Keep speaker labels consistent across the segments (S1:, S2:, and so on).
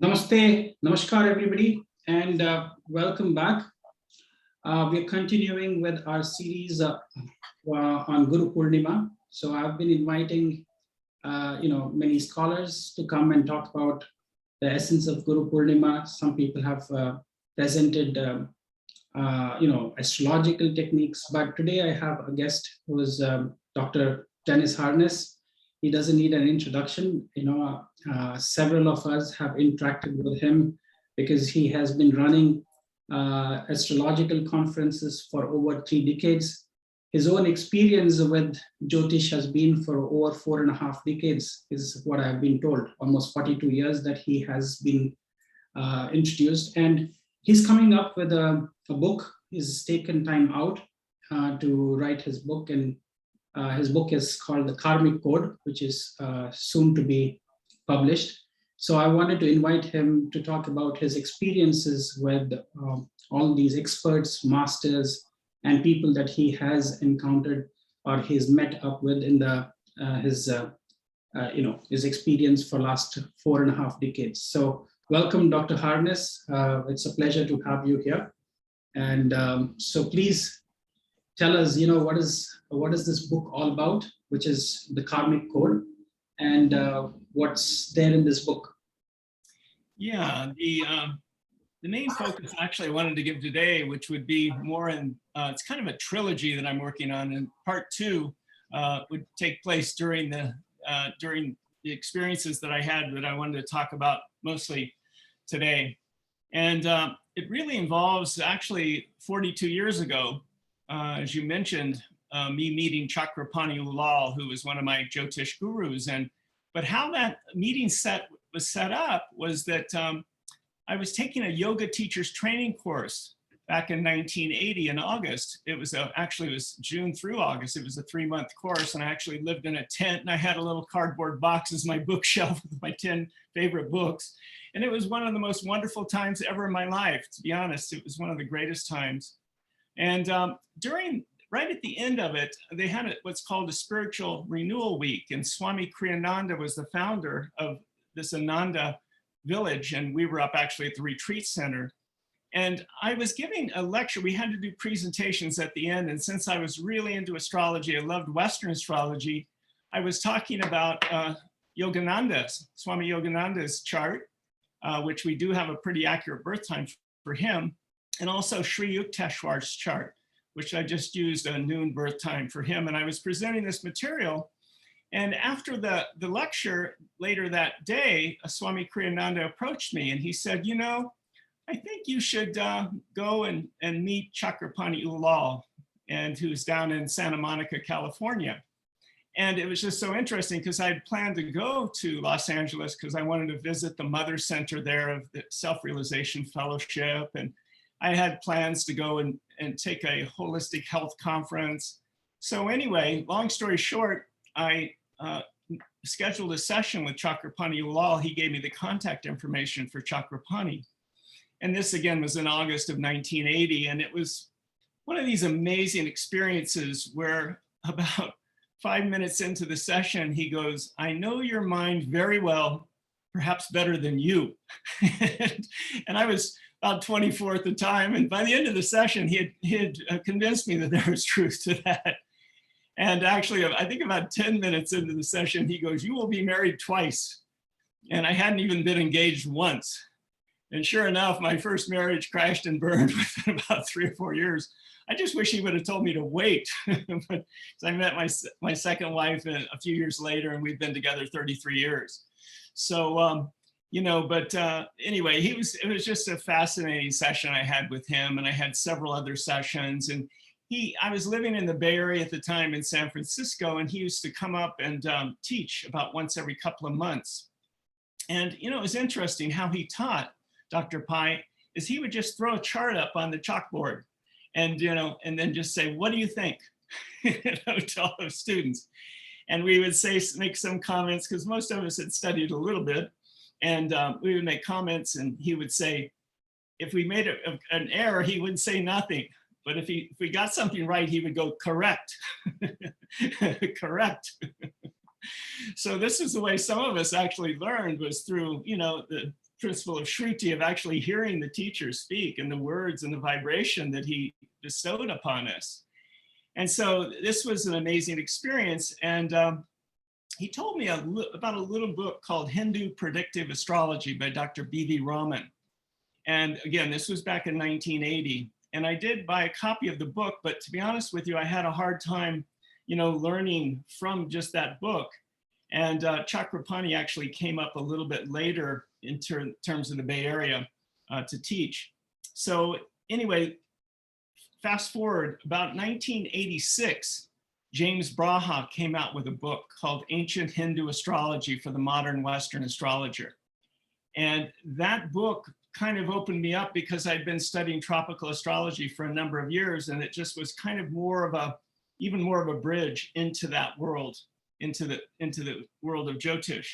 S1: Namaste, Namaskar everybody, and welcome back. We're continuing with our series on Guru Purnima. So I've been inviting, many scholars to come and talk about the essence of Guru Purnima. Some people have presented, astrological techniques, but today I have a guest who is Dr. Dennis Harness. He doesn't need an introduction. Several of us have interacted with him because he has been running astrological conferences for over 3 decades. His own experience with Jyotish has been for over 4.5 decades, is what I've been told, almost 42 years that he has been introduced. And he's coming up with a book. He's taken time out to write his book, and his book is called The Karmic Code, which is soon to be published. So I wanted to invite him to talk about his experiences with all these experts, masters, and people that he has encountered or he's met up with in his experience for last 4.5 decades. So welcome, Dr. Harness. It's a pleasure to have you here. And so please tell us, what is this book all about, which is the Karmic Code, and what's there in this book?
S2: Yeah, the main focus actually I wanted to give today, which would be more in, it's kind of a trilogy that I'm working on, and part 2 would take place during the experiences that I had that I wanted to talk about mostly today. And it really involves actually 42 years ago, as you mentioned, me meeting Chakrapani Ulal, who was one of my Jyotish gurus. But how that meeting was set up was that I was taking a yoga teacher's training course back in 1980 in August. It was actually it was June through August. It was a 3-month course, and I actually lived in a tent, and I had a little cardboard box as my bookshelf with my 10 favorite books. And it was one of the most wonderful times ever in my life, to be honest. It was one of the greatest times. And right at the end of it, they had what's called a spiritual renewal week, and Swami Kriyananda was the founder of this Ananda village, and we were up actually at the retreat center. And I was giving a lecture. We had to do presentations at the end, and since I was really into astrology, I loved Western astrology, I was talking about Swami Yogananda's chart, which we do have a pretty accurate birth time for him, and also Sri Yukteswar's chart, which I just used a noon birth time for him. And I was presenting this material. And after the lecture later that day, Swami Kriyananda approached me and he said, I think you should go and meet Chakrapani Ulal, and who's down in Santa Monica, California. And it was just so interesting because I had planned to go to Los Angeles because I wanted to visit the Mother Center there of the Self-Realization Fellowship. And I had plans to go and take a holistic health conference. So anyway, long story short, I scheduled a session with Chakrapani Ulal. He gave me the contact information for Chakrapani. And this again was in August of 1980. And it was one of these amazing experiences where about 5 minutes into the session, he goes, I know your mind very well, perhaps better than you. And I was about 24 at the time. And by the end of the session, he had convinced me that there was truth to that. And actually, I think about 10 minutes into the session, he goes, you will be married twice. And I hadn't even been engaged once. And sure enough, my first marriage crashed and burned within about 3 or 4 years. I just wish he would have told me to wait. But I met my second wife a few years later, and we've been together 33 years. So, anyway, it was just a fascinating session I had with him, and I had several other sessions. And I was living in the Bay Area at the time in San Francisco, and he used to come up and teach about once every couple of months. And, it was interesting how he taught, Dr. Pai, is he would just throw a chart up on the chalkboard and, and then just say, what do you think? To all the students. And we would make some comments because most of us had studied a little bit. And we would make comments, and he would say, if we made an error, he would say nothing. But if we got something right, he would go, correct, correct. So this is the way some of us actually learned, was through, principle of Shruti, of actually hearing the teacher speak and the words and the vibration that he bestowed upon us. And so this was an amazing experience. And he told me about a little book called Hindu Predictive Astrology by Dr. B.V. Raman. And again, this was back in 1980. And I did buy a copy of the book, but to be honest with you, I had a hard time, learning from just that book. And Chakrapani actually came up a little bit later in terms of the Bay Area to teach. So anyway, fast forward, about 1986, James Braha came out with a book called Ancient Hindu Astrology for the Modern Western Astrologer. And that book kind of opened me up because I'd been studying tropical astrology for a number of years, and it just was kind of even more of a bridge into that world, into the world of Jyotish.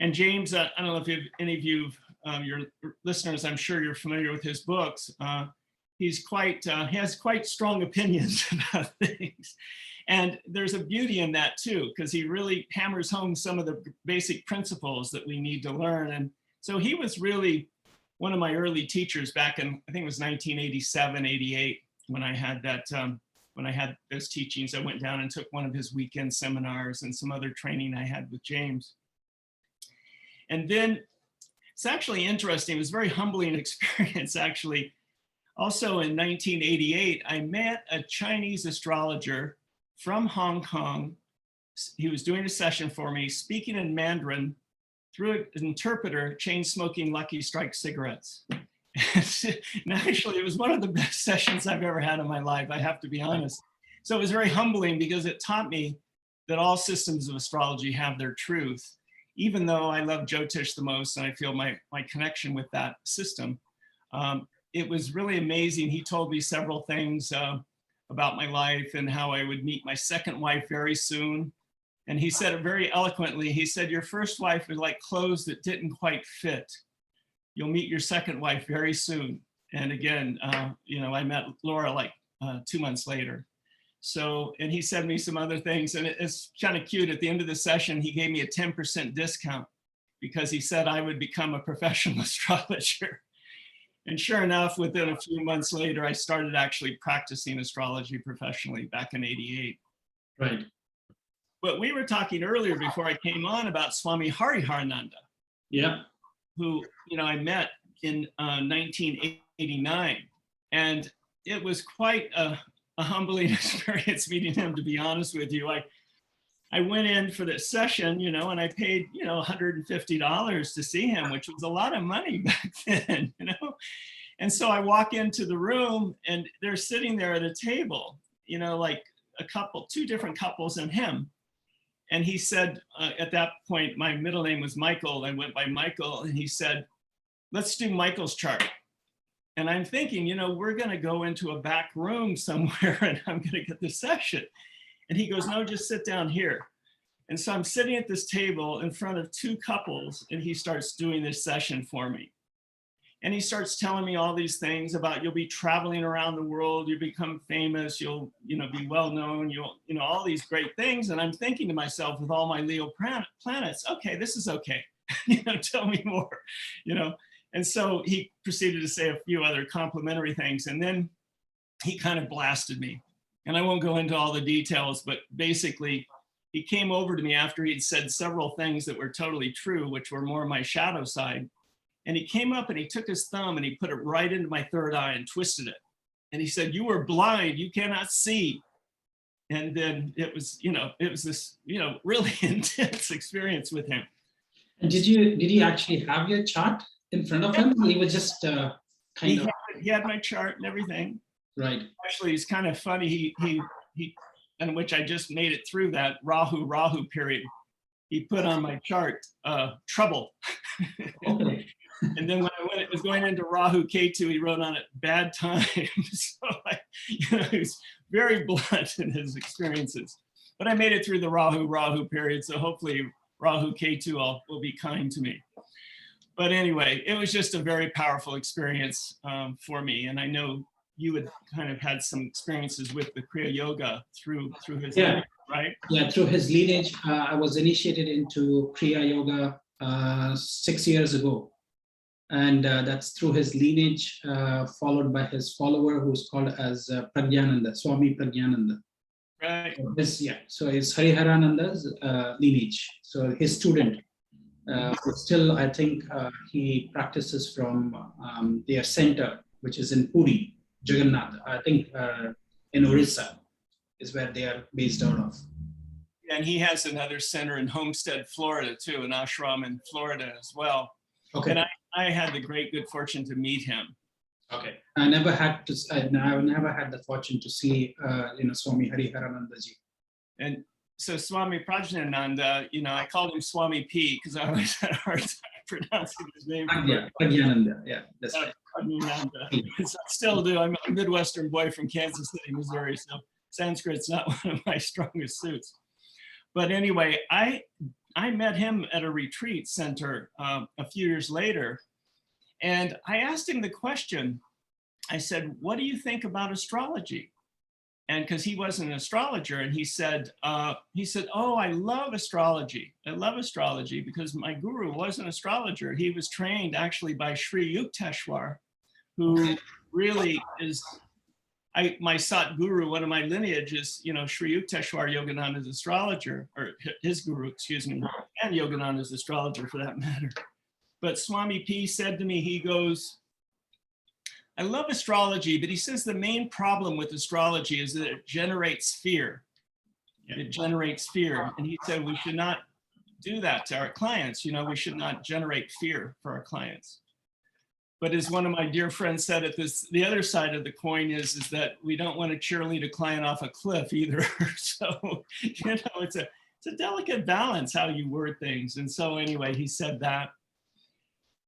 S2: And James, I don't know if any of you, your listeners, I'm sure you're familiar with his books. He has quite strong opinions about things. And there's a beauty in that too, because he really hammers home some of the basic principles that we need to learn. And so he was really one of my early teachers back in, I think it was 1987, 88, when I had those teachings. I went down and took one of his weekend seminars and some other training I had with James. And then it's actually interesting. It was a very humbling experience, actually. Also in 1988, I met a Chinese astrologer from Hong Kong. He was doing a session for me, speaking in Mandarin through an interpreter, chain smoking Lucky Strike cigarettes. And actually, it was one of the best sessions I've ever had in my life, I have to be honest. So it was very humbling because it taught me that all systems of astrology have their truth, even though I love Jyotish the most and I feel my connection with that system. It was really amazing. He told me several things about my life and how I would meet my second wife very soon. And he said it very eloquently. He said, your first wife was like clothes that didn't quite fit. You'll meet your second wife very soon. And again, I met Laura like 2 months later. So, and he said me some other things, and it's kind of cute. At the end of the session, he gave me a 10% discount because he said I would become a professional astrologer. And sure enough, within a few months later, I started actually practicing astrology professionally back in '88.
S1: Right.
S2: But we were talking earlier before I came on about Swami Hariharananda.
S1: Yeah.
S2: Who, I met in 1989. And it was quite a humbling experience meeting him, to be honest with you. I went in for this session, and I paid, $150 to see him, which was a lot of money back then, And so I walk into the room and they're sitting there at a table, like a couple, two different couples and him. And he said, at that point, my middle name was Michael. I went by Michael. And he said, let's do Michael's chart. And I'm thinking, we're going to go into a back room somewhere and I'm going to get the session. And he goes, no, just sit down here. And so I'm sitting at this table in front of two couples and he starts doing this session for me. And he starts telling me all these things about you'll be traveling around the world, you become famous, you'll be well known, you'll all these great things. And I'm thinking to myself, with all my Leo planets, okay, this is okay. Tell me more, And so he proceeded to say a few other complimentary things. And then he kind of blasted me. And I won't go into all the details, but basically he came over to me after he'd said several things that were totally true, which were more my shadow side. And he came up and he took his thumb and he put it right into my third eye and twisted it. And he said, you were blind, you cannot see. And then it was this, really intense experience with him.
S1: And did he actually have your chart in front of him? He was just kind of.
S2: He had my chart and everything.
S1: Right.
S2: Actually, it's kind of funny. He in which I just made it through that Rahu period. He put on my chart trouble.
S1: Okay.
S2: And then when it was going into Rahu Ketu, he wrote on it bad times. So he was very blunt in his experiences. But I made it through the Rahu period, so hopefully Rahu Ketu will be kind to me. But anyway, it was just a very powerful experience for me, and I know you had kind of had some experiences with the Kriya Yoga through his lineage, right?
S1: Yeah, through his lineage, I was initiated into Kriya Yoga 6 years ago. And that's through his lineage, followed by his follower, who's called as Pragyananda, Swami Pragyananda.
S2: Right.
S1: So it's Hariharananda's lineage. So his student, but still, I think he practices from their center, which is in Puri, Jagannath. I think in Orissa is where they are based out of.
S2: And he has another center in Homestead, Florida, too, an ashram in Florida as well.
S1: Okay.
S2: And I had the great good fortune to meet him.
S1: Okay. I never had the fortune to see, Swami Hariharanandaji.
S2: And so Swami Prajnananda, I called him Swami P because I always had a hard time pronouncing his name.
S1: Pragyananda, yeah, that's right.
S2: I still do. I'm a Midwestern boy from Kansas City, Missouri, so Sanskrit's not one of my strongest suits. But anyway, I met him at a retreat center a few years later, and I asked him the question. I said, "What do you think about astrology?" And because he wasn't an astrologer, and he said, "Oh, I love astrology. I love astrology because my guru was an astrologer. He was trained actually by Sri Yukteswar, who really is my Sat guru. One of my lineage is, Sri Yukteswar Yogananda's astrologer, or his guru, excuse me, and Yogananda's astrologer for that matter." But Swami P said to me, he goes, "I love astrology, but," he says, "the main problem with astrology is that it generates fear. It generates fear." And he said, "We should not do that to our clients. We should not generate fear for our clients." But as one of my dear friends said, the other side of the coin is that we don't want to cheerlead a client off a cliff either. So, it's a delicate balance how you word things. And so anyway, he said that.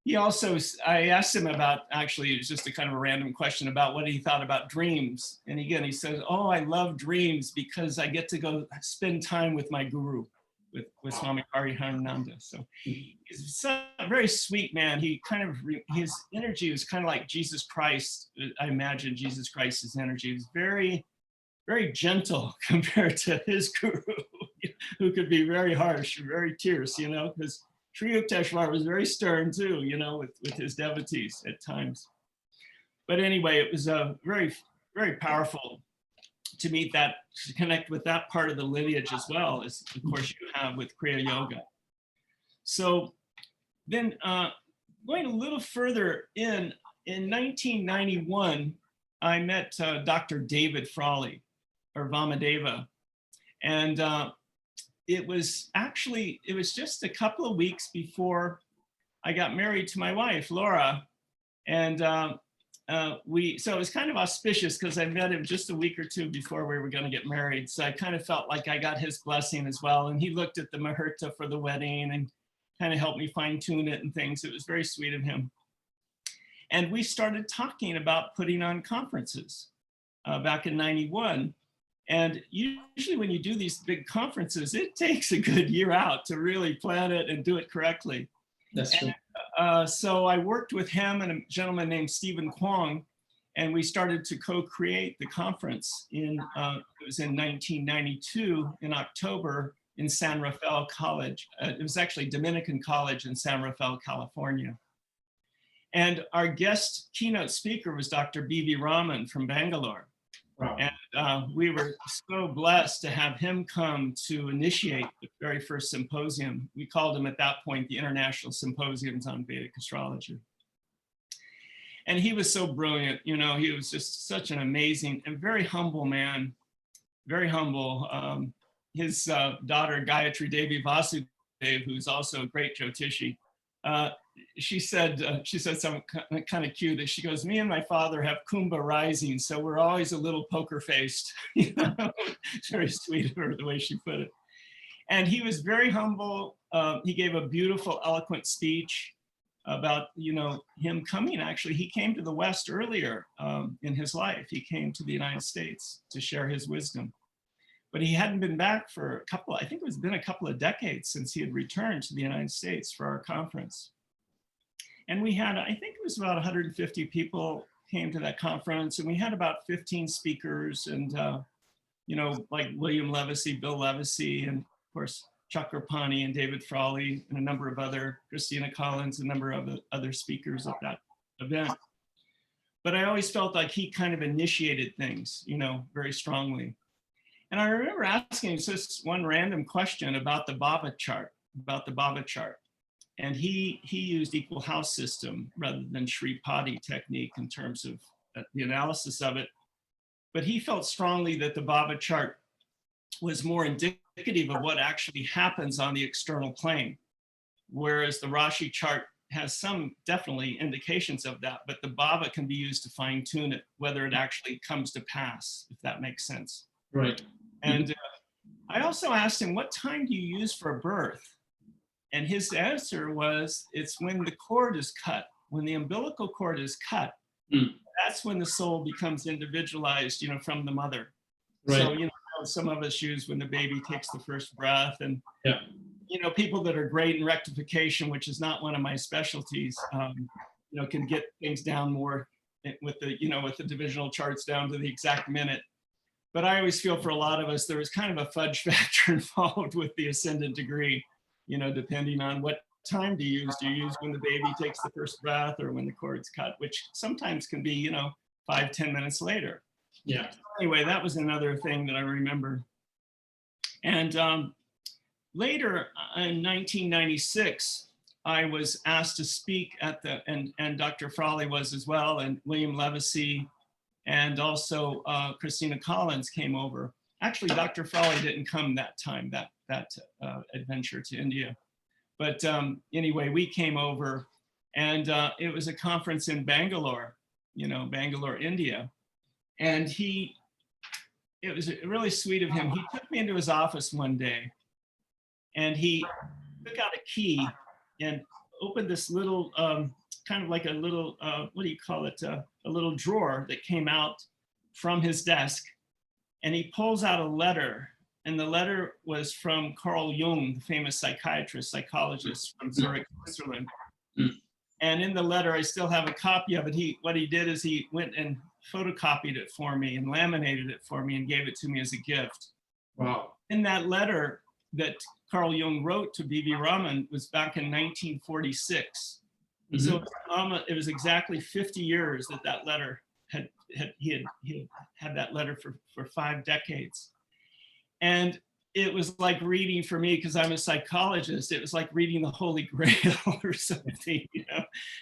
S2: I asked him about, actually, it was just a kind of a random question about what he thought about dreams. And again, he says, "Oh, I love dreams because I get to go spend time with my guru, with Swami Hariharananda." So he's a very sweet man. His energy was kind of like Jesus Christ. I imagine Jesus Christ's energy was very, very gentle compared to his guru, who could be very harsh, very fierce, because Sri Yukteswar was very stern too, with his devotees at times. But anyway, it was very, very powerful to meet that, to connect with that part of the lineage as well as, of course, you have with Kriya Yoga. So then going a little further in 1991, I met Dr. David Frawley, or Vamadeva. And it was just a couple of weeks before I got married to my wife, Laura. And so it was kind of auspicious because I met him just a week or two before we were going to get married. So I kind of felt like I got his blessing as well. And he looked at the muhurta for the wedding and kind of helped me fine tune it and things. It was very sweet of him. And we started talking about putting on conferences back in '91. And usually when you do these big conferences, it takes a good year out to really plan it and do it correctly.
S1: That's true.
S2: So I worked with him and a gentleman named Stephen Kwong, and we started to co-create the conference it was in 1992 in October in San Rafael College. It was actually Dominican College in San Rafael, California. And our guest keynote speaker was Dr. B.V. Raman from Bangalore. Wow. And we were so blessed to have him come to initiate the very first symposium. We called him at that point the International Symposiums on Vedic Astrology. And he was so brilliant, he was just such an amazing and very humble man, very humble. His daughter, Gayatri Devi Vasudev, who's also a great Jyotishi, she said something kind of cute, that she goes, "Me and my father have Kumbha rising, so we're always a little poker faced." It's very sweet of her, the way she put it. And he was very humble. He gave a beautiful, eloquent speech about, him coming. Actually, he came to the West earlier in his life. He came to the United States to share his wisdom. But he hadn't been back for I think it's been a couple of decades since he had returned to the United States for our conference. And we had, I think it was about 150 people came to that conference, and we had about 15 speakers, and like William Levesey, Bill Levesey, and of course, Chakrapani and David Frawley and a number of other, Christina Collins, a number of other speakers at that event. But I always felt like he kind of initiated things, very strongly. And I remember asking him just one random question about the Bhava chart, And he used equal house system rather than Shripadi technique in terms of the analysis of it. But he felt strongly that the Bhava chart was more indicative of what actually happens on the external plane, whereas the Rashi chart has some definitely indications of that, but the Bhava can be used to fine tune it, whether it actually comes to pass, if that makes sense.
S1: Right.
S2: And I also asked him, what time do you use for a birth? And his answer was, it's when the cord is cut. When the umbilical cord is cut, that's when the soul becomes individualized, from the mother. Right. So, some of us use when the baby takes the first breath, and people that are great in rectification, which is not one of my specialties, can get things down more with the divisional charts down to the exact minute. But I always feel for a lot of us, there was kind of a fudge factor involved with the ascendant degree, depending on what time do you use. Do you use when the baby takes the first breath or when the cord's cut, which sometimes can be, 5-10 minutes later. Yeah. Anyway, that was another thing that I remember. And later in 1996, I was asked to speak at and Dr. Frawley was as well, and William Levacy, and also Christina Collins came over. Actually, Dr. Frawley didn't come that time, that adventure to India. But anyway, we came over, and it was a conference in Bangalore, Bangalore, India. And it was really sweet of him. He took me into his office one day, and he took out a key and opened this little, kind of like a little, what do you call it? A little drawer that came out from his desk. And he pulls out a letter. And the letter was from Carl Jung, the famous psychologist from Zurich, Switzerland. And in the letter, I still have a copy of it. What he did is he went and photocopied it for me and laminated it for me and gave it to me as a gift. Wow. In that letter that Carl Jung wrote to B.V. Raman was back in 1946. So it was exactly 50 years that letter he had that letter for 5 decades. And it was like reading, for me, because I'm a psychologist, it was like reading the Holy Grail or something,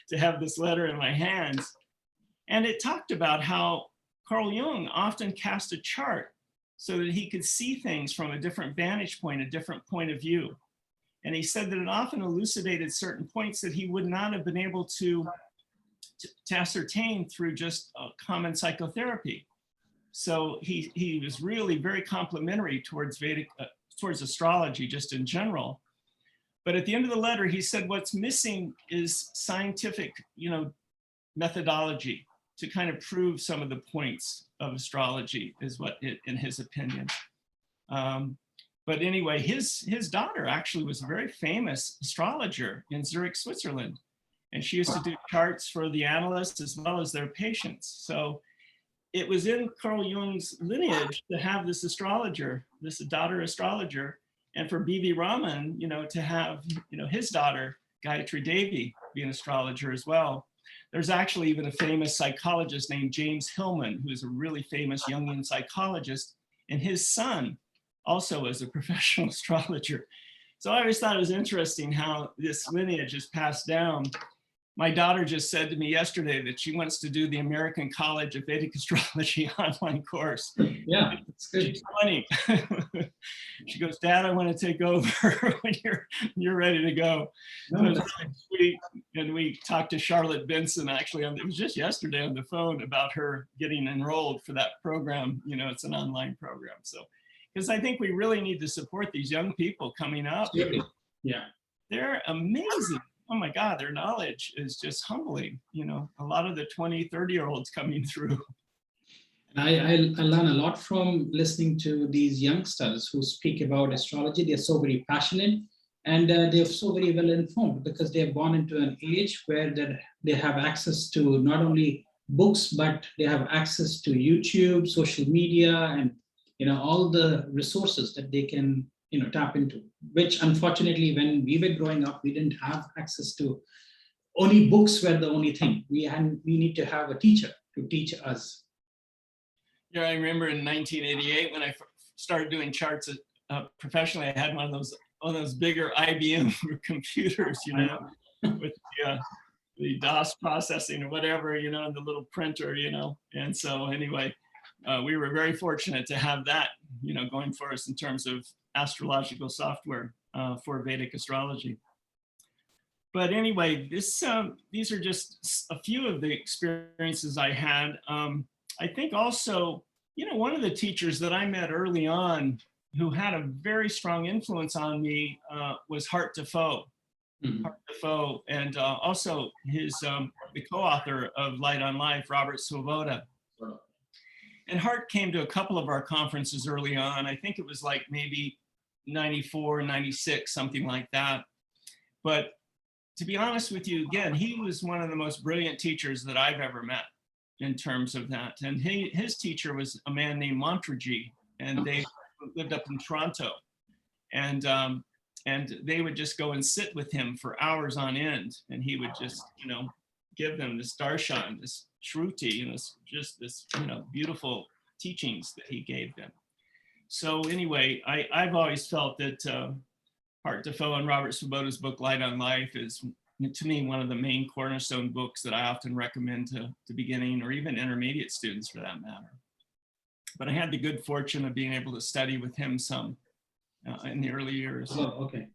S2: to have this letter in my hands. And it talked about how Carl Jung often cast a chart so that he could see things from a different vantage point, a different point of view. And he said that it often elucidated certain points that he would not have been able to ascertain through just common psychotherapy. So he was really very complimentary towards Vedic, towards astrology just in general. But at the end of the letter, he said what's missing is scientific, methodology to kind of prove some of the points of astrology, is what in his opinion. But anyway, his daughter actually was a very famous astrologer in Zurich, Switzerland. And she used to do charts for the analysts as well as their patients. So it was in Carl Jung's lineage to have this astrologer, this daughter astrologer, and for B.V. Raman, to have, his daughter, Gayatri Devi, be an astrologer as well. There's actually even a famous psychologist named James Hillman, who's a really famous Jungian psychologist, and his son also is a professional astrologer. So I always thought it was interesting how this lineage is passed down. My daughter just said to me yesterday that she wants to do the American College of Vedic Astrology online course. Yeah, that's good. She's 20. She goes, Dad, I want to take over when you're ready to go. No, so it's really sweet. And we talked to Charlotte Benson, actually, it was just yesterday on the phone about her getting enrolled for that program. It's an online program. So, because I think we really need to support these young people coming up. Yeah. They're amazing. Oh my God, their knowledge is just humbling. A lot of the 20, 30-year-olds coming through.
S1: I learn a lot from listening to these youngsters who speak about astrology. They're so very passionate, and they're so very well informed because they have gone into an age where they have access to not only books, but they have access to YouTube, social media, and all the resources that they can tap into, which unfortunately when we were growing up, we didn't have access to. Only books were the only thing. We need to have a teacher to teach us.
S2: Yeah, I remember in 1988 when I started doing charts professionally. I had one of those bigger IBM computers, with the DOS processing or whatever, and the little printer, And so anyway, we were very fortunate to have that, going for us in terms of astrological software for Vedic astrology. But anyway, these are just a few of the experiences I had. I think also, one of the teachers that I met early on who had a very strong influence on me was Hart Defoe.
S1: Mhm.
S2: Hart Defoe, and also the co-author of Light on Life, Robert Svoboda. And Hart came to a couple of our conferences early on. I think it was like maybe 94, 96, something like that. But to be honest with you, again, he was one of the most brilliant teachers that I've ever met in terms of that. And his teacher was a man named Montague, and they lived up in Toronto. And they would just go and sit with him for hours on end. And he would just, give them this darshan, this shruti, just this, beautiful teachings that he gave them. So anyway, I've always felt that Hart Defoe and Robert Svoboda's book, Light on Life, is, to me, one of the main cornerstone books that I often recommend to beginning or even intermediate students for that matter. But I had the good fortune of being able to study with him some in the early years.
S1: Oh, okay.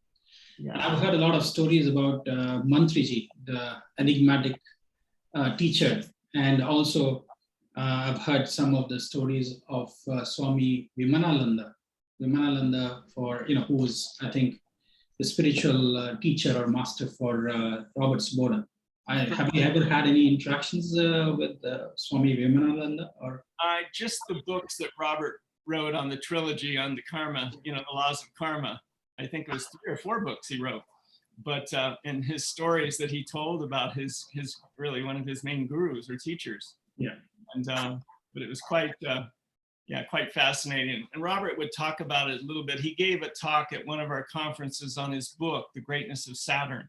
S2: Yeah.
S1: I've heard a lot of stories about Mantriji, the enigmatic teacher, and also I've heard some of the stories of Swami Vimanalanda, who was, I think, the spiritual teacher or master for Robert Svoboda. Have you ever had any interactions with Swami Vimanalanda? Or
S2: just the books that Robert wrote on the Trilogy, on the karma, the laws of karma. I think it was 3 or 4 books he wrote. But in his stories that he told about his really one of his main gurus or teachers.
S1: Yeah.
S2: And but it was quite fascinating. And Robert would talk about it a little bit. He gave a talk at one of our conferences on his book, The Greatness of Saturn.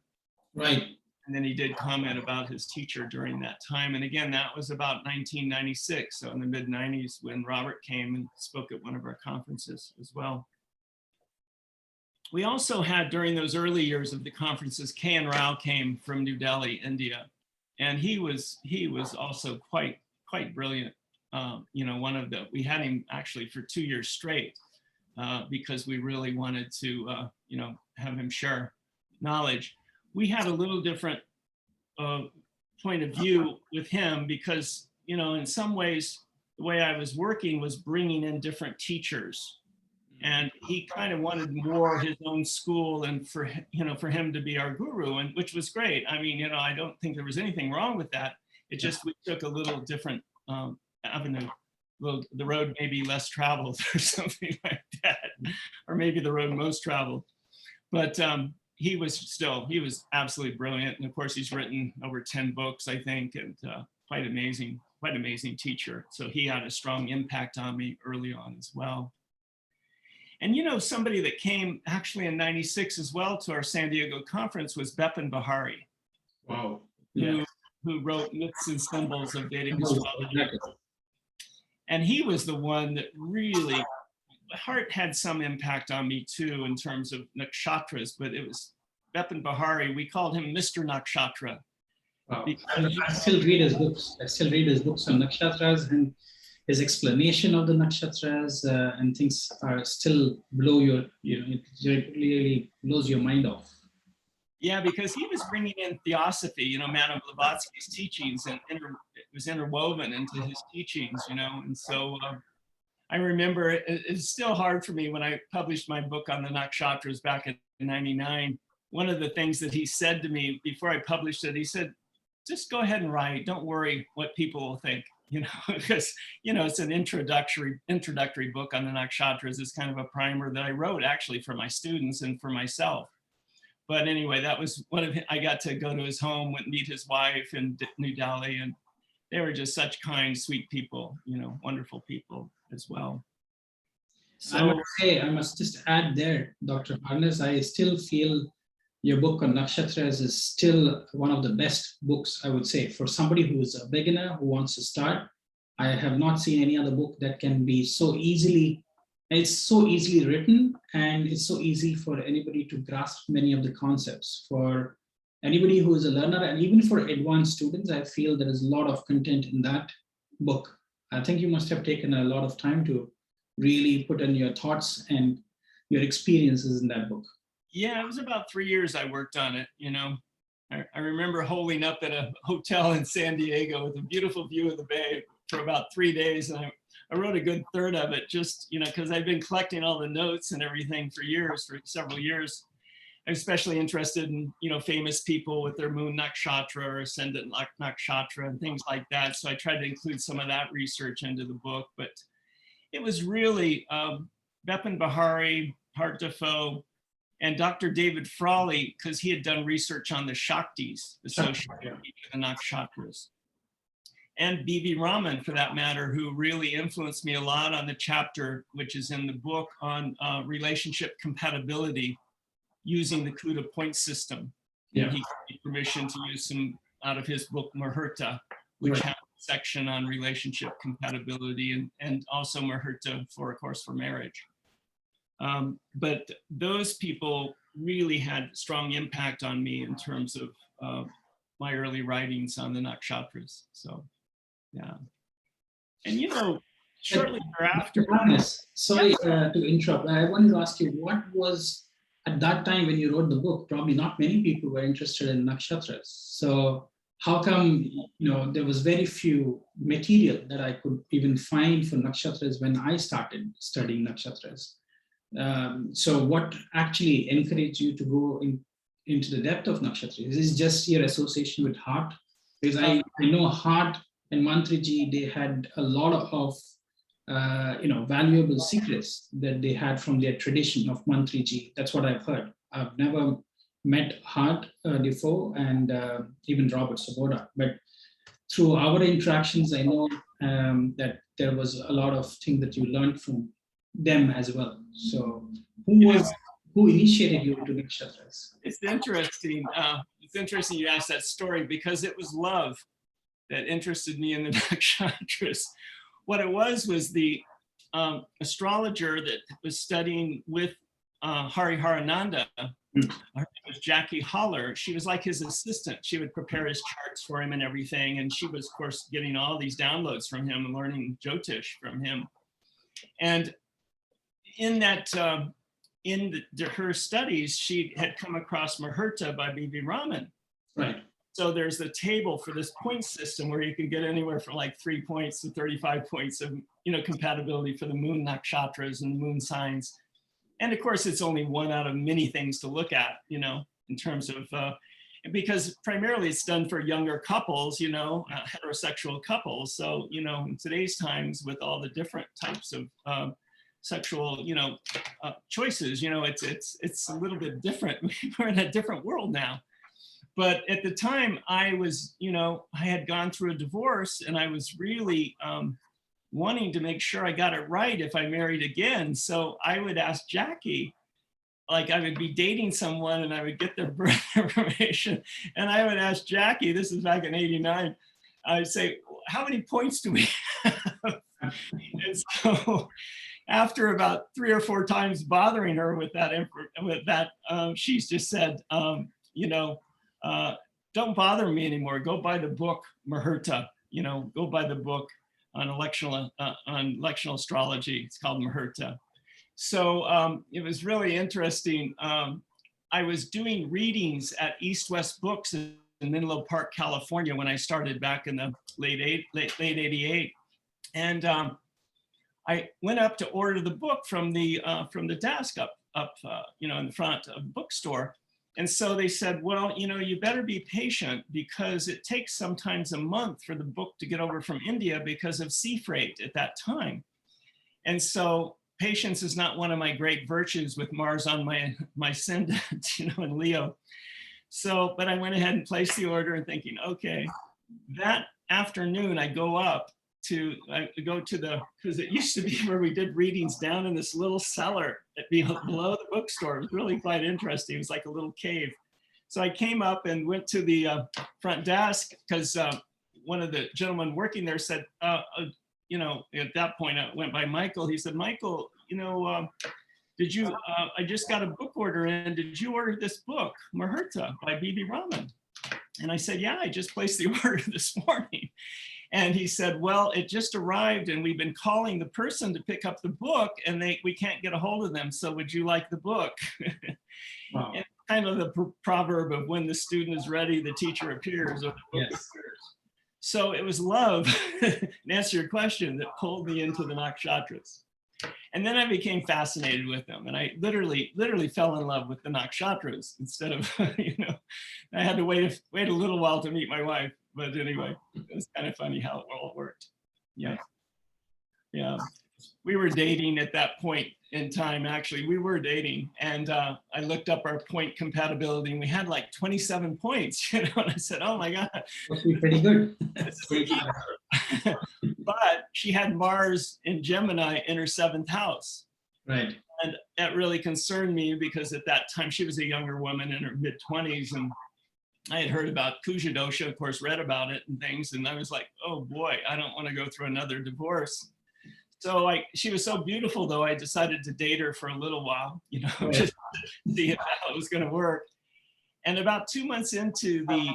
S1: Right.
S2: And then he did comment about his teacher during that time. And again, that was about 1996. So in the mid 90s when Robert came and spoke at one of our conferences as well. We also had, during those early years of the conferences, K.N. Rao came from New Delhi, India. And he was also quite brilliant. We had him actually for 2 years straight because we really wanted to, have him share knowledge. We had a little different point of view with him because, in some ways, the way I was working was bringing in different teachers. And he kind of wanted more his own school and for him to be our guru, and which was great. I mean, I don't think there was anything wrong with that. It just, we took a little different avenue. The road may be less traveled or something like that, or maybe the road most traveled. But he was absolutely brilliant. And of course, he's written over 10 books, I think, and quite amazing teacher. So he had a strong impact on me early on as well. And somebody that came actually in 96 as well to our San Diego conference was Bipin Bihari.
S1: Wow. Yeah.
S2: Who wrote Myths and Symbols of Vedic Astrology. And he was the one that really, Hart had some impact on me too in terms of nakshatras, but it was Bipin Bihari. We called him Mr. Nakshatra.
S1: Wow. I still read his books. On nakshatras, and his explanation of the nakshatras and things are still it really blows your mind off.
S2: Yeah, because he was bringing in theosophy, Madame Blavatsky's teachings, and it was interwoven into his teachings, and so I remember it's still hard for me when I published my book on the nakshatras back in '99. One of the things that he said to me before I published it, he said, just go ahead and write. Don't worry what people will think, because, it's an introductory book on the nakshatras. It's kind of a primer that I wrote actually for my students and for myself. But anyway, that was I got to go to his home, went and meet his wife in New Delhi, and they were just such kind, sweet people, wonderful people as well. So
S1: I must just add there, Dr. Harness, I still feel your book on Nakshatras is still one of the best books, I would say, for somebody who is a beginner who wants to start. I have not seen any other book that can be so easily, it's so easily written, and it's so easy for anybody to grasp many of the concepts. For anybody who is a learner, and even for advanced students, I feel there is a lot of content in that book. I think you must have taken a lot of time to really put in your thoughts and your experiences in that book.
S2: yeah, it was about 3 years I worked on it, you know. I remember holding up at a hotel in San Diego with a beautiful view of the bay for about 3 days. And I wrote a good third of it just, you know, because I've been collecting all the notes and everything for years, for several years. I'm especially interested in, you know, famous people with their moon nakshatra or ascendant nakshatra and things like that. So I tried to include some of that research into the book. But it was really Bepin Bahari, Hart Defoe, and Dr. David Frawley, because he had done research on the Shaktis associated with the Nakshatras. And B.V. Raman, for that matter, who really influenced me a lot on the chapter, which is in the book on relationship compatibility using the Kuda point system.
S1: Yeah.
S2: And he gave me permission to use some out of his book, Muhurta, which
S1: Right.
S2: has a section on relationship compatibility and also Muhurta for, of course, for marriage. But those people really had strong impact on me in terms of my early writings on the nakshatras. So, yeah. And, you know, shortly thereafter.
S1: Honest, sorry to interrupt. I wanted to ask you, what was at that time when you wrote the book? Probably not many people were interested in nakshatras. So how come, you know, there was very few material that I could even find for nakshatras when I started studying nakshatras? So what actually encouraged you to go into the depth of nakshatras? Is it just your association with heart? Because I know heart and Mantriji, they had a lot of valuable secrets that they had from their tradition of Mantriji. That's what I've heard. I've never met Hart Defoe and even Robert Sedona, but through our interactions, I know that there was a lot of things that you learned from them as well. So who initiated you into nakshatras?
S2: It's interesting. It's interesting you asked that story because it was love that interested me in the nakshatras. What it was the astrologer that was studying with Hari Harananda. Her name was Jackie Holler. She was like his assistant. She would prepare his charts for him and everything. And she was, of course, getting all these downloads from him and learning Jyotish from him. And in that, her studies, she had come across Muhurta by B.V. Raman.
S1: Right.
S2: So there's a table for this point system where you can get anywhere from like 3 points to 35 points of, you know, compatibility for the moon nakshatras and the moon signs. And of course, it's only one out of many things to look at, you know, in terms of, because primarily it's done for younger couples, you know, heterosexual couples. So, you know, in today's times with all the different types of sexual, you know, choices, you know, it's a little bit different. We're in a different world now. But at the time I was, you know, I had gone through a divorce and I was really wanting to make sure I got it right if I married again. So I would ask Jackie, like I would be dating someone and I would get their birth information and I would ask Jackie, this is back in '89, I'd say, how many points do we have? And so after about 3 or 4 times bothering her with that, she's just said, you know, don't bother me anymore. Go buy the book Muhurta. You know, go buy the book on electional astrology. It's called Muhurta. So it was really interesting. I was doing readings at East West Books in Menlo Park, California, when I started back in the late '88, and I went up to order the book from the desk up you know, in the front of the bookstore. And so they said, well, you know, you better be patient because it takes sometimes a month for the book to get over from India because of sea freight at that time. And so patience is not one of my great virtues with Mars on my ascendant, you know, in Leo. So, but I went ahead and placed the order and thinking, okay, that afternoon I go up to go to because it used to be where we did readings down in this little cellar below the bookstore. It was really quite interesting. It was like a little cave. So I came up and went to the front desk because one of the gentlemen working there said, you know, at that point I went by Michael. He said, Michael, you know, did you, I just got a book order in. Did you order this book, Muhurta by B.B. Rahman? And I said, yeah, I just placed the order this morning. And he said, well, it just arrived and we've been calling the person to pick up the book and we can't get a hold of them. So would you like the book?
S1: Wow.
S2: And kind of the proverb of when the student is ready, the teacher appears. Or the book
S1: Yes.
S2: appears. So it was love, to answer your question, that pulled me into the Nakshatras. And then I became fascinated with them. And I literally fell in love with the Nakshatras instead of, you know, I had to wait a little while to meet my wife. But anyway, it was kind of funny how it all worked. Yeah. Yeah. We were dating at that point in time, actually. We were dating. And I looked up our point compatibility and we had like 27 points, you know, and I said, oh my God.
S1: Must be pretty good.
S2: But she had Mars in Gemini in her 7th house.
S1: Right.
S2: And that really concerned me because at that time she was a younger woman in her mid-20s and I had heard about Kuja dosha, of course, read about it and things. And I was like, oh boy, I don't want to go through another divorce. So she was so beautiful though, I decided to date her for a little while, you know,
S1: Right.
S2: just to see how it was going to work. And about 2 months into the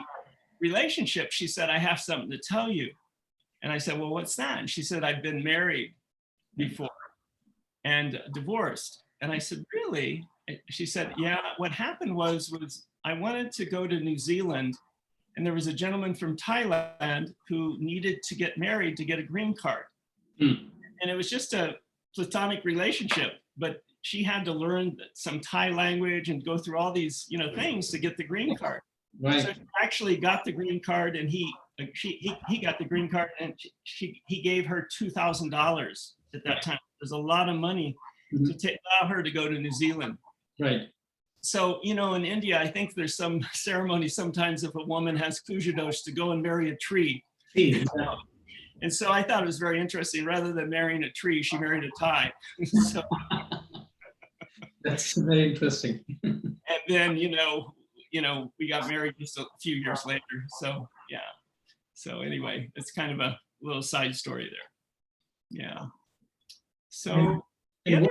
S2: relationship, she said, I have something to tell you. And I said, well, what's that? And she said, I've been married before and divorced. And I said, really? She said, yeah, what happened was I wanted to go to New Zealand and there was a gentleman from Thailand who needed to get married to get a green card.
S1: Hmm.
S2: And it was just a platonic relationship, but she had to learn some Thai language and go through all these, you know, things to get the green card.
S1: Right.
S2: So she actually got the green card and he got the green card and he gave her $2,000 at that time. There's a lot of money to allow her to go to New Zealand.
S1: Right.
S2: So, you know, in India, I think there's some ceremony sometimes if a woman has Kuja dosha to go and marry a tree. And so I thought it was very interesting. Rather than marrying a tree, she married a Thai. So,
S1: that's very interesting.
S2: and then, you know, we got married just a few years later. So, yeah. So anyway, it's kind of a little side story there. Yeah. So.
S1: And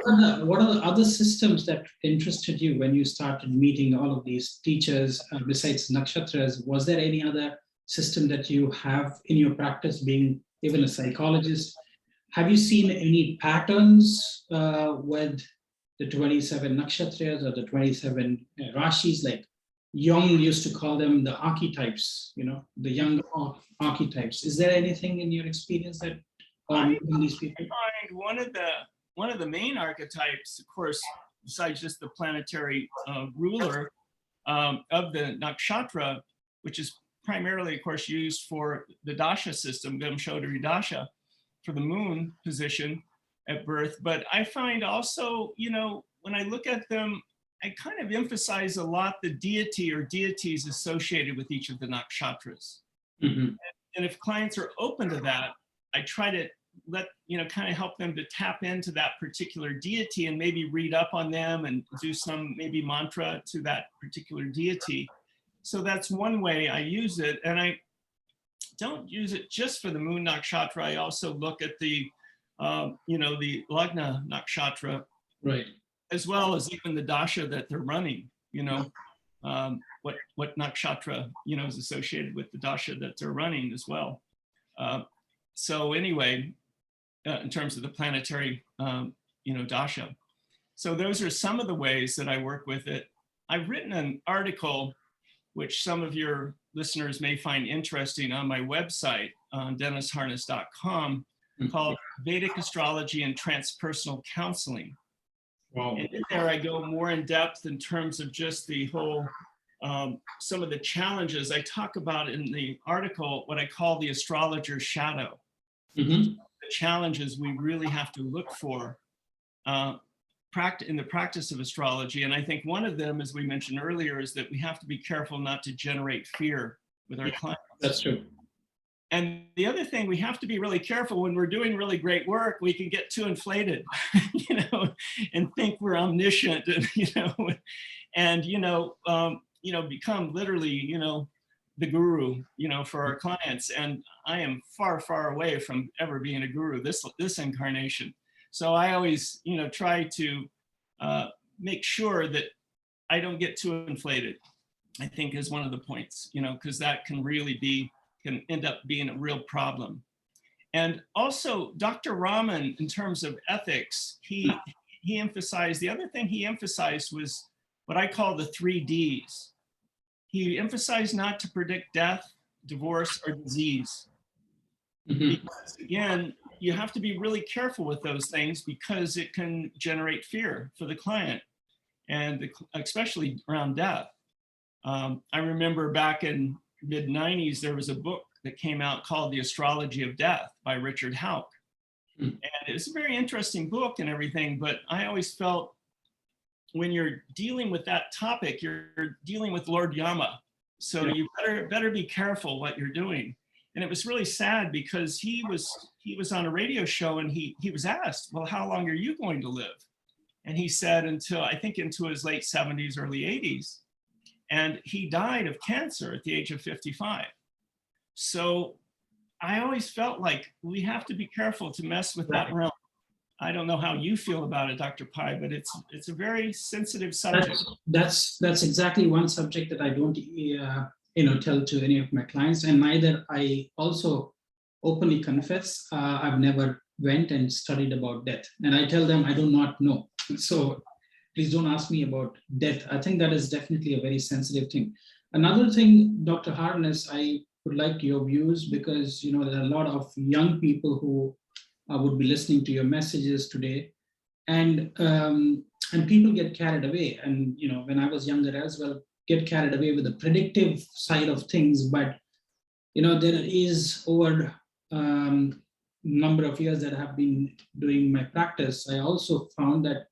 S1: what are the other systems that interested you when you started meeting all of these teachers besides Nakshatras? Was there any other system that you have in your practice, being even a psychologist? Have you seen any patterns with the 27 Nakshatras or the 27 Rashis? Like Jung used to call them the archetypes, you know, the young archetypes. Is there anything in your experience that these people?
S2: I find one of the main archetypes, of course, besides just the planetary ruler of the nakshatra, which is primarily, of course, used for the dasha system, Vimshodari dasha, for the moon position at birth. But I find also, you know, when I look at them, I kind of emphasize a lot the deity or deities associated with each of the nakshatras. And if clients are open to that, I try to kind of help them to tap into that particular deity and maybe read up on them and do some maybe mantra to that particular deity. So that's one way I use it. And I don't use it just for the moon nakshatra. I also look at the, the lagna nakshatra,
S1: right,
S2: as well as even the dasha that they're running, you know, what nakshatra, you know, is associated with the dasha that they're running as well. So anyway, in terms of the planetary, dasha. So those are some of the ways that I work with it. I've written an article, which some of your listeners may find interesting, on my website, on dennisharness.com, called Vedic Astrology and Transpersonal Counseling.
S1: Wow.
S2: And in there I go more in depth in terms of just the whole, some of the challenges I talk about in the article, what I call the astrologer's shadow. The challenges we really have to look for in the practice of astrology. And I think one of them, as we mentioned earlier, is that we have to be careful not to generate fear with our clients.
S1: That's true.
S2: And the other thing, we have to be really careful when we're doing really great work, we can get too inflated, and think we're omniscient, and become literally, the guru, for our clients. And I am far, far away from ever being a guru this incarnation. So I always, try to make sure that I don't get too inflated, I think is one of the points, because that can really can end up being a real problem. And also Dr. Raman, in terms of ethics, he emphasized, the other thing he emphasized was what I call the 3 Ds. He emphasized not to predict death, divorce, or disease. Because again, you have to be really careful with those things because it can generate fear for the client, and especially around death. I remember back in mid-90s, there was a book that came out called The Astrology of Death by Richard Hauck. And it's a very interesting book and everything, but I always felt when you're dealing with that topic, you're dealing with Lord Yama. So you better be careful what you're doing. And it was really sad because he was on a radio show, and he was asked, well, how long are you going to live? And he said I think into his late 70s, early 80s. And he died of cancer at the age of 55. So I always felt like we have to be careful to mess with that realm. I don't know how you feel about it, Dr. Pai, but it's a very sensitive subject.
S1: That's exactly one subject that I don't tell to any of my clients, and neither I also openly confess I've never went and studied about death, and I tell them I do not know. So please don't ask me about death. I think that is definitely a very sensitive thing. Another thing, Dr. Harness, I would like your views, because there are a lot of young people who would be listening to your messages today, and people get carried away. And when I was younger as well, get carried away with the predictive side of things. But there is over number of years that I have been doing my practice, I also found that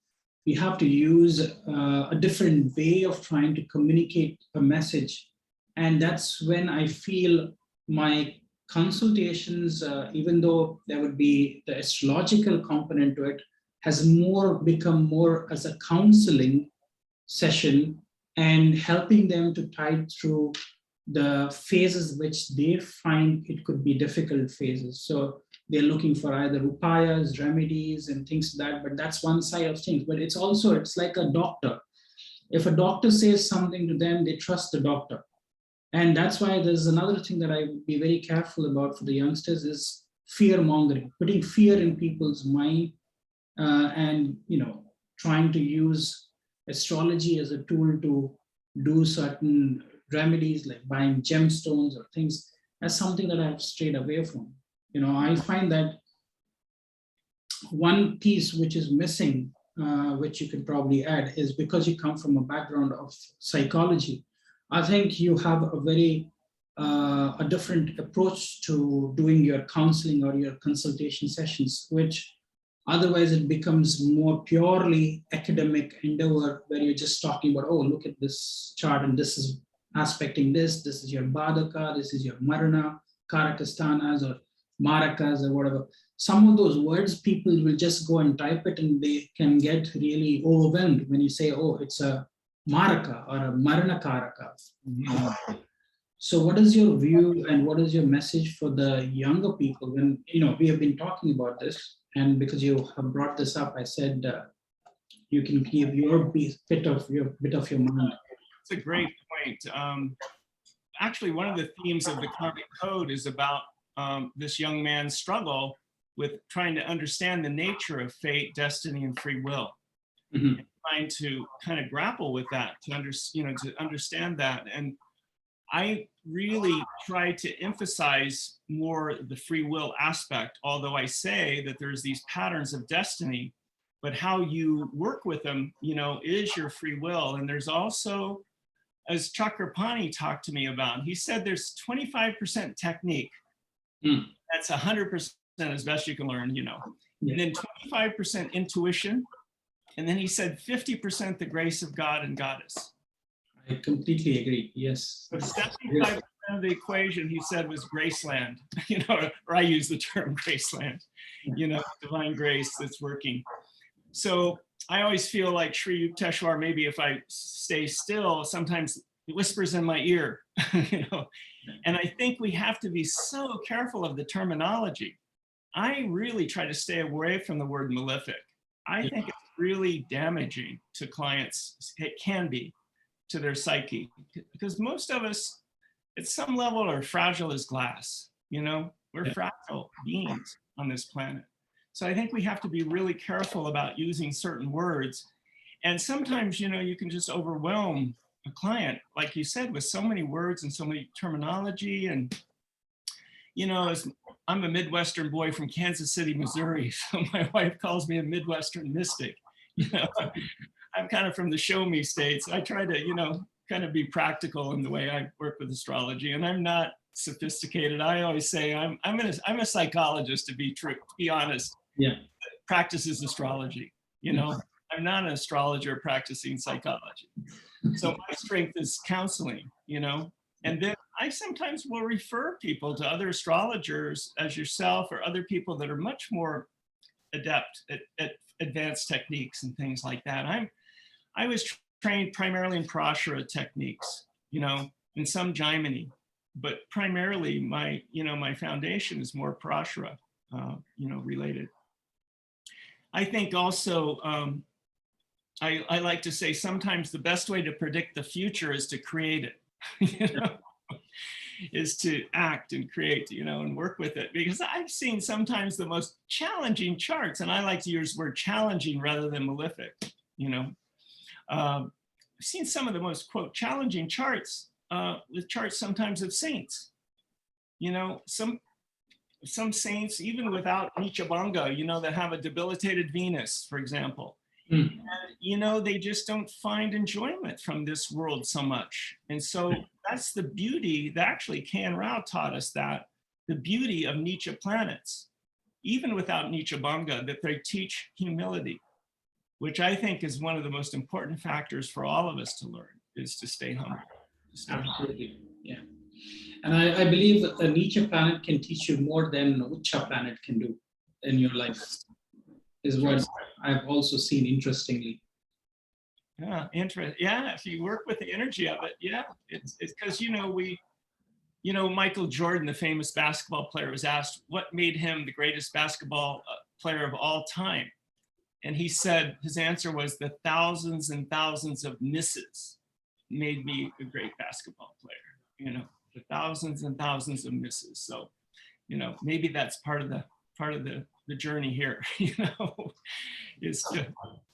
S1: we have to use a different way of trying to communicate a message. And that's when I feel my consultations, even though there would be the astrological component to it, has become more as a counseling session and helping them to tide through the phases which they find it could be difficult phases. So they're looking for either upayas, remedies, and things like that, but that's one side of things. But it's like a doctor. If a doctor says something to them, they trust the doctor. And that's why there's another thing that I would be very careful about for the youngsters is fear mongering, putting fear in people's mind, and trying to use astrology as a tool to do certain remedies like buying gemstones or things. That's something that I've strayed away from. I find that one piece which is missing, which you could probably add, is because you come from a background of psychology. I think you have a different approach to doing your counseling or your consultation sessions, which otherwise it becomes more purely academic endeavor where you're just talking about, oh, look at this chart and this is aspecting this is your Badaka, this is your Marana, Karakastanas or Marakas or whatever. Some of those words people will just go and type it and they can get really overwhelmed when you say, oh, it's a Maraka or a Marana Karaka. Mm-hmm. So what is your view and what is your message for the younger people when, we have been talking about this, and because you have brought this up, I said you can give your bit of your mind.
S2: It's a great point. Actually, one of the themes of the Karmic Code is about this young man's struggle with trying to understand the nature of fate, destiny, and free will. Mm-hmm. And trying to kind of grapple with that, to understand that. And I really try to emphasize more the free will aspect, although I say that there's these patterns of destiny, but how you work with them, is your free will. And there's also, as Chakrapani talked to me about, he said there's 25% technique. That's 100% as best you can learn, and then 25% intuition. And then he said 50% the grace of God and Goddess.
S1: I completely agree. Yes.
S2: So 75% of the equation, he said, was Graceland, or I use the term Graceland, divine grace that's working. So I always feel like Sri Yukteswar, maybe if I stay still, sometimes it whispers in my ear, and I think we have to be so careful of the terminology. I really try to stay away from the word malefic. I think it's really damaging to clients. It can be to their psyche, because most of us at some level are fragile as glass. We're fragile beings on this planet. So I think we have to be really careful about using certain words. And sometimes, you can just overwhelm a client, like you said, with so many words and so many terminology. And, as I'm a Midwestern boy from Kansas City, Missouri, so my wife calls me a Midwestern mystic. I'm kind of from the show me states. I try to, kind of be practical in the way I work with astrology, and I'm not sophisticated. I always say I'm a psychologist, to be honest.
S1: Yeah.
S2: Practices astrology. I'm not an astrologer practicing psychology. So my strength is counseling, and then I sometimes will refer people to other astrologers as yourself, or other people that are much more adept at advanced techniques and things like that. I was trained primarily in Prashara techniques, and some Jaimini, but primarily my foundation is more Prashara, related. I think also, I like to say sometimes the best way to predict the future is to create it, is to act and create, and work with it. Because I've seen sometimes the most challenging charts, and I like to use the word challenging rather than malefic, I've seen some of the most, quote, challenging charts, with charts sometimes of saints. Some saints, even without Nichabanga, that have a debilitated Venus, for example. And, they just don't find enjoyment from this world so much. And so that's the beauty that actually Kan Rao taught us, that the beauty of Nietzsche planets, even without Nichabanga, that they teach humility, which I think is one of the most important factors for all of us to learn, is to stay humble.
S1: Absolutely, yeah. And I believe that a Nietzsche planet can teach you more than a Ucha planet can do in your life, is what I've also seen, interestingly.
S2: Yeah, yeah, if you work with the energy of it, yeah, it's because, Michael Jordan, the famous basketball player, was asked what made him the greatest basketball player of all time. And he said, his answer was, the thousands and thousands of misses made me a great basketball player, the thousands and thousands of misses. So, maybe that's part of the journey here, is to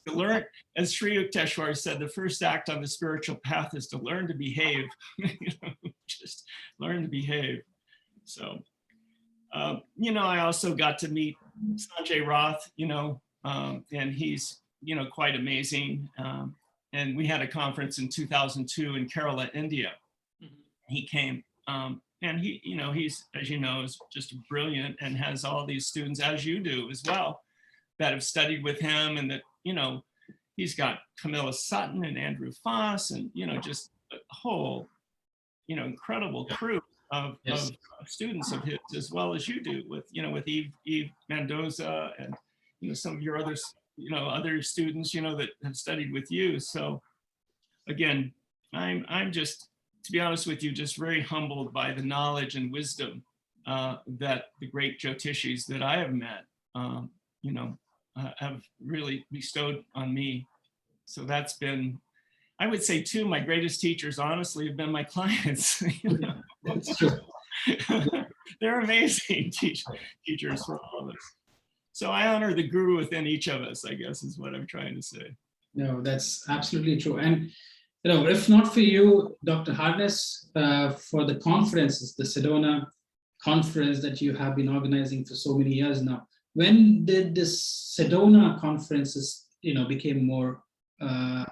S2: learn, as Sri Yukteswar said, the first act on the spiritual path is to learn to behave, just learn to behave. So, I also got to meet Sanjay Roth, and he's, quite amazing. And we had a conference in 2002 in Kerala, India. He came, and he, he's, as you know, is just brilliant, and has all these students, as you do as well, that have studied with him, and that, he's got Camilla Sutton and Andrew Foss, and, just a whole, incredible crew of students of his, as well as you do with, with Eve Mendoza, and, some of your other, other students, that have studied with you. So again, I'm just, to be honest with you, just very humbled by the knowledge and wisdom that the great Jyotishis that I have met, have really bestowed on me. So that's been, I would say too, my greatest teachers, honestly, have been my clients.
S1: That's true.
S2: They're amazing teachers for all of us. So I honor the guru within each of us, I guess, is what I'm trying to say.
S1: No, that's absolutely true. And if not for you, Dr. Harness, for the conferences, the Sedona conference that you have been organizing for so many years now, when did this Sedona conferences, became more, I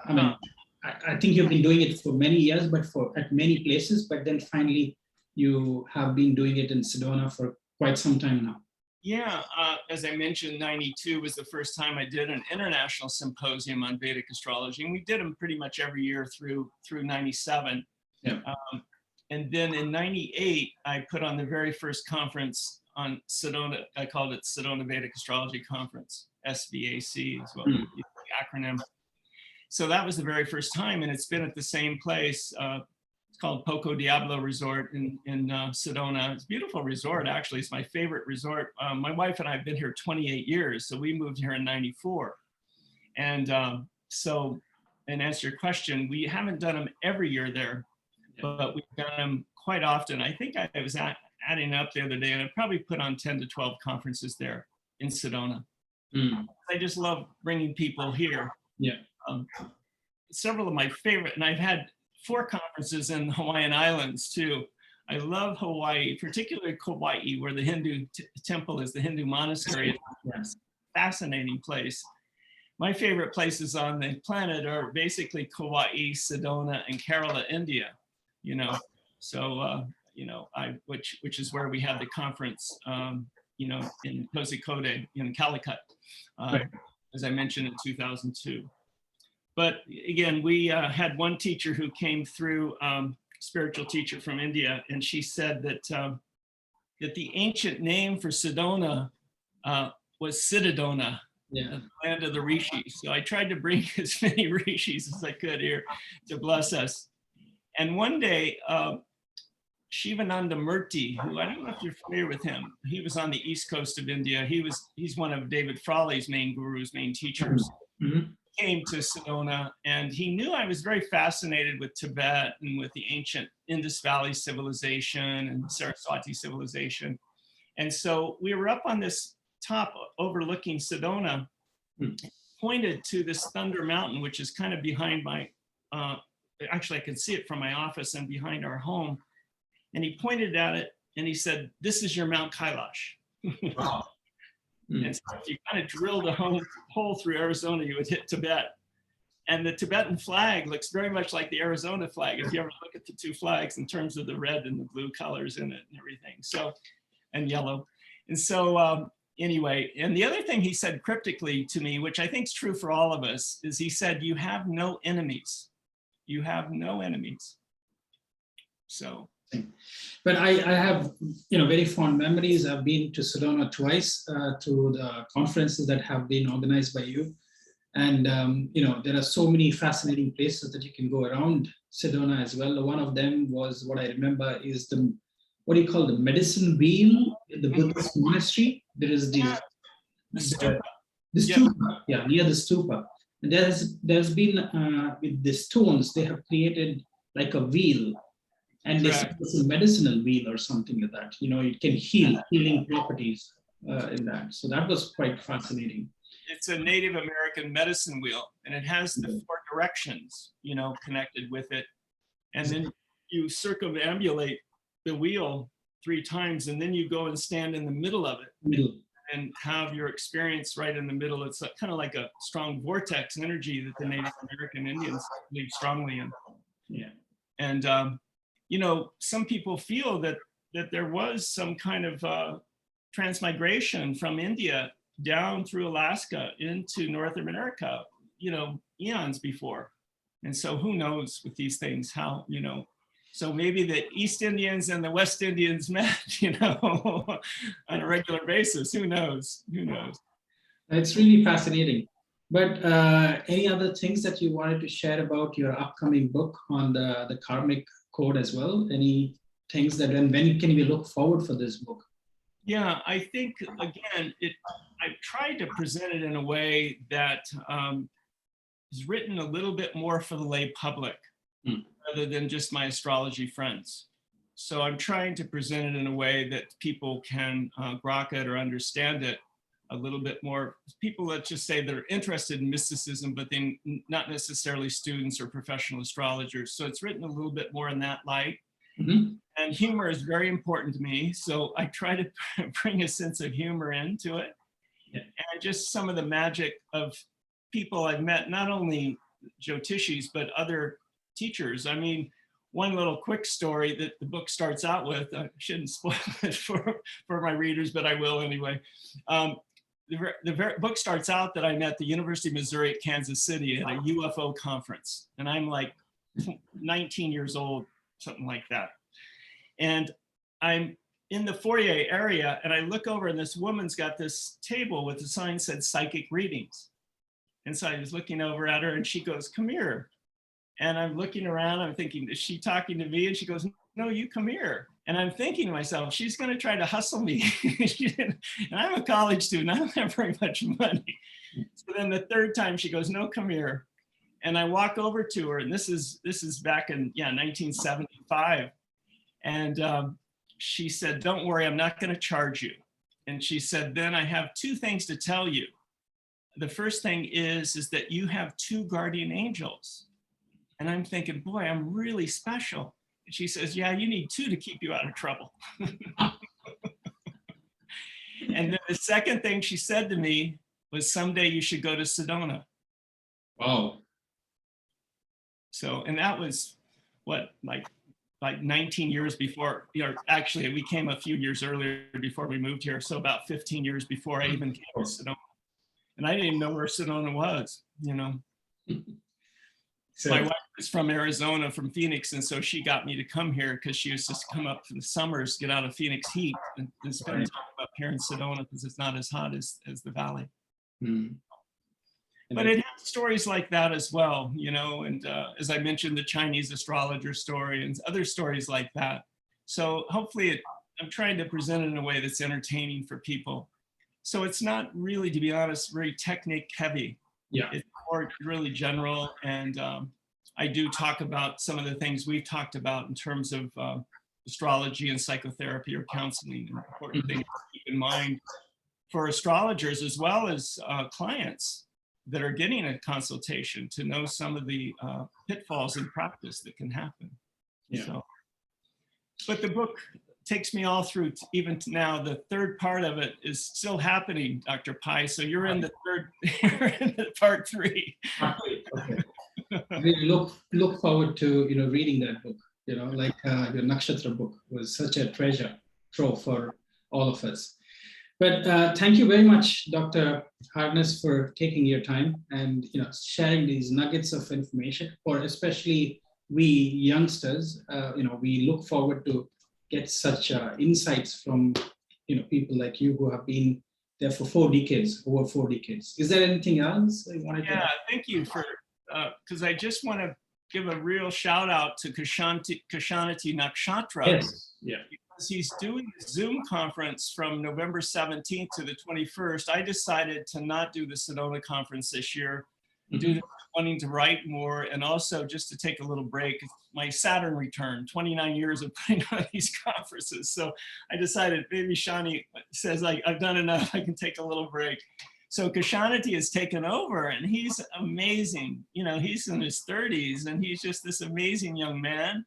S1: think you've been doing it for many years, but at many places, but then finally you have been doing it in Sedona for quite some time now.
S2: Yeah, as I mentioned, 92 was the first time I did an international symposium on Vedic astrology, and we did them pretty much every year through 97.
S1: Yeah.
S2: And then in '98, I put on the very first conference on Sedona. I called it Sedona Vedic Astrology Conference, SVAC is what the acronym. So that was the very first time, and it's been at the same place. It's called Poco Diablo Resort in Sedona. It's a beautiful resort, actually. It's my favorite resort. My wife and I have been here 28 years, so we moved here in '94. And and answer your question, we haven't done them every year there, but we've done them quite often. I think I was adding up the other day, and I probably put on 10 to 12 conferences there in Sedona. I just love bringing people here.
S1: Yeah.
S2: Several of my favorite, and I've had 4 conferences in the Hawaiian Islands too. I love Hawaii, particularly Kauai, where the Hindu temple is, the Hindu monastery. It's a fascinating place. My favorite places on the planet are basically Kauai, Sedona, and Kerala, India. You know, so which is where we had the conference. In Kozhikode in Calicut, as I mentioned in 2002. But again, we had one teacher who came through, spiritual teacher from India, and she said that that the ancient name for Sedona was Siddhadona, the land of the rishis. So I tried to bring as many rishis as I could here to bless us. And one day, Shivananda Murti, who I don't know if you're familiar with him, he was on the east coast of India. He's one of David Frawley's main gurus, main teachers. Came to Sedona, and he knew I was very fascinated with Tibet and with the ancient Indus Valley civilization and Saraswati civilization. And so we were up on this top overlooking Sedona, pointed to this Thunder Mountain, which is kind of behind my, actually I can see it from my office and behind our home. And he pointed at it and he said, "This is your Mount Kailash." Wow. And so if you kind of drilled a hole through Arizona, you would hit Tibet. And the Tibetan flag looks very much like the Arizona flag, if you ever look at the 2 flags in terms of the red and the blue colors in it and everything. So, and yellow. And so anyway, and the other thing he said cryptically to me, which I think is true for all of us, is he said, "You have no enemies. You have no enemies." So.
S1: But I have, very fond memories. I've been to Sedona twice to the conferences that have been organized by you. And, there are so many fascinating places that you can go around Sedona as well. One of them was, what I remember is what do you call the medicine wheel in the Buddhist monastery? There is the stupa. The stupa, near the stupa. And there's been, with the stones, they have created like a wheel. And this is a medicinal wheel or something like that. It can healing properties in that. So that was quite fascinating.
S2: It's a Native American medicine wheel, and it has the 4 directions, connected with it. And then you circumambulate the wheel 3 times, and then you go and stand in the middle of it and have your experience right in the middle. It's kind of like a strong vortex energy that the Native American Indians believe strongly in. Yeah. And some people feel that there was some kind of transmigration from India down through Alaska into North America, eons before. And so who knows with these things, how, so maybe the East Indians and the West Indians met, on a regular basis. Who knows?
S1: It's really fascinating. But any other things that you wanted to share about your upcoming book on the Karmic Code as well? Any things that, and when can we look forward for this book?
S2: Yeah, I think, again, I've tried to present it in a way that is written a little bit more for the lay public rather than just my astrology friends. So I'm trying to present it in a way that people can grok it or understand it a little bit more. People, let's just say, that are interested in mysticism, but then not necessarily students or professional astrologers. So it's written a little bit more in that light. And humor is very important to me. So I try to bring a sense of humor into it. And just some of the magic of people I've met, not only Jyotishis, but other teachers. I mean, one little quick story that the book starts out with, I shouldn't spoil it for my readers, but I will anyway. The book starts out that I'm at the University of Missouri at Kansas City at a UFO conference. And I'm like 19 years old, something like that. And I'm in the foyer area, and I look over, and this woman's got this table with a sign said psychic readings. And so I was looking over at her, and she goes, "Come here." And I'm looking around, I'm thinking, is she talking to me? And she goes, "No, you come here." And I'm thinking to myself, she's going to try to hustle me. And I'm a college student, I don't have very much money. So then the third time she goes, "No, come here." And I walk over to her, and this is back in 1975. And she said, "Don't worry, I'm not going to charge you." And she said, "Then I have two things to tell you. The first thing is that you have two guardian angels." And I'm thinking, boy, I'm really special. And she says, "Yeah, you need two to keep you out of trouble." And then the second thing she said to me was, "Someday you should go to Sedona."
S1: Wow.
S2: So, and that was what, like 19 years before, actually we came a few years earlier before we moved here. So about 15 years before I even came to Sedona. And I didn't even know where Sedona was, So my wife is from Arizona, from Phoenix. And so she got me to come here because she used to come up for the summers, get out of Phoenix heat and spend time up here in Sedona because it's not as hot as the valley.
S1: Mm.
S2: But it has stories like that as well, and as I mentioned, the Chinese astrologer story and other stories like that. So hopefully I'm trying to present it in a way that's entertaining for people. So it's not really, to be honest, very technique heavy.
S1: Yeah.
S2: It's more really general. And I do talk about some of the things we've talked about in terms of astrology and psychotherapy or counseling, and important things to keep in mind for astrologers as well as clients that are getting a consultation, to know some of the pitfalls in practice that can happen.
S1: Yeah.
S2: So, but the book takes me all through, even now. The third part of it is still happening, Dr. Pai. So you're in the third, you're in the part 3.
S1: Okay. We look forward to reading that book. Like your Nakshatra book was such a treasure trove for all of us. But thank you very much, Dr. Harness, for taking your time and sharing these nuggets of information for especially we youngsters. We look forward to get such insights from people like you who have been there for over 4 decades. Is there anything else you wanted to add?
S2: Thank you for because I just want to give a real shout out to Kashanti Nakshatra.
S1: Yes. Yeah.
S2: Because he's doing a Zoom conference from November 17th to the 21st. I decided to not do the Sedona conference this year, due to wanting to write more, and also just to take a little break. My Saturn return, 29 years of putting on these conferences. So I decided, maybe Shani says, I've done enough, I can take a little break. So Kashanti has taken over, and he's amazing. He's in his 30s, and he's just this amazing young man.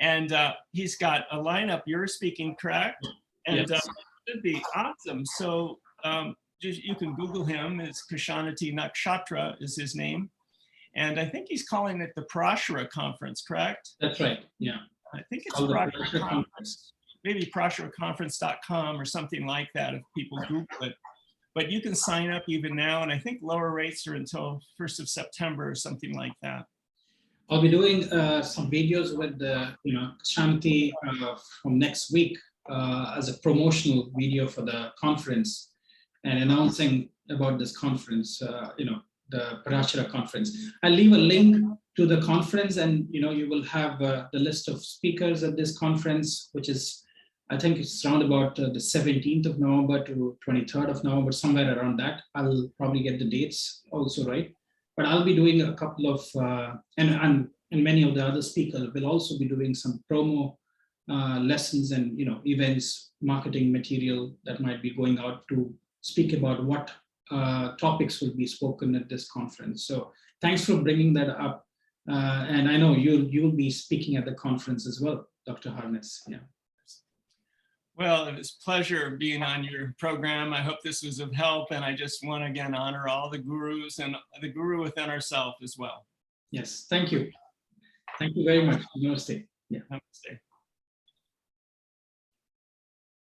S2: And he's got a lineup. You're speaking, correct? And
S1: yes.
S2: It should be awesome. So you can Google him. It's Kashanti Nakshatra is his name. And I think he's calling it the Prashara Conference, correct?
S1: That's right. Yeah.
S2: I think it's Prashara Conference. Maybe prasharaconference.com or something like that if people Google it. But you can sign up even now. And I think lower rates are until 1st of September or something like that.
S1: I'll be doing some videos with Shanti from next week as a promotional video for the conference and announcing about this conference, the Parashara conference. I'll leave a link to the conference, and you will have the list of speakers at this conference, which is, I think it's around about the 17th of November to 23rd of November, somewhere around that. I'll probably get the dates also right. But I'll be doing a couple of, and many of the other speakers will also be doing some promo lessons and events, marketing material that might be going out to speak about what topics will be spoken at this conference. So thanks for bringing that up. And I know you'll be speaking at the conference as well, Dr. Harness. Yeah.
S2: Well, it was a pleasure being on your program. I hope this was of help. And I just want to again honor all the gurus and the guru within ourselves as well.
S1: Yes, thank you. Thank you very much. Namaste. Yeah.
S2: Namaste.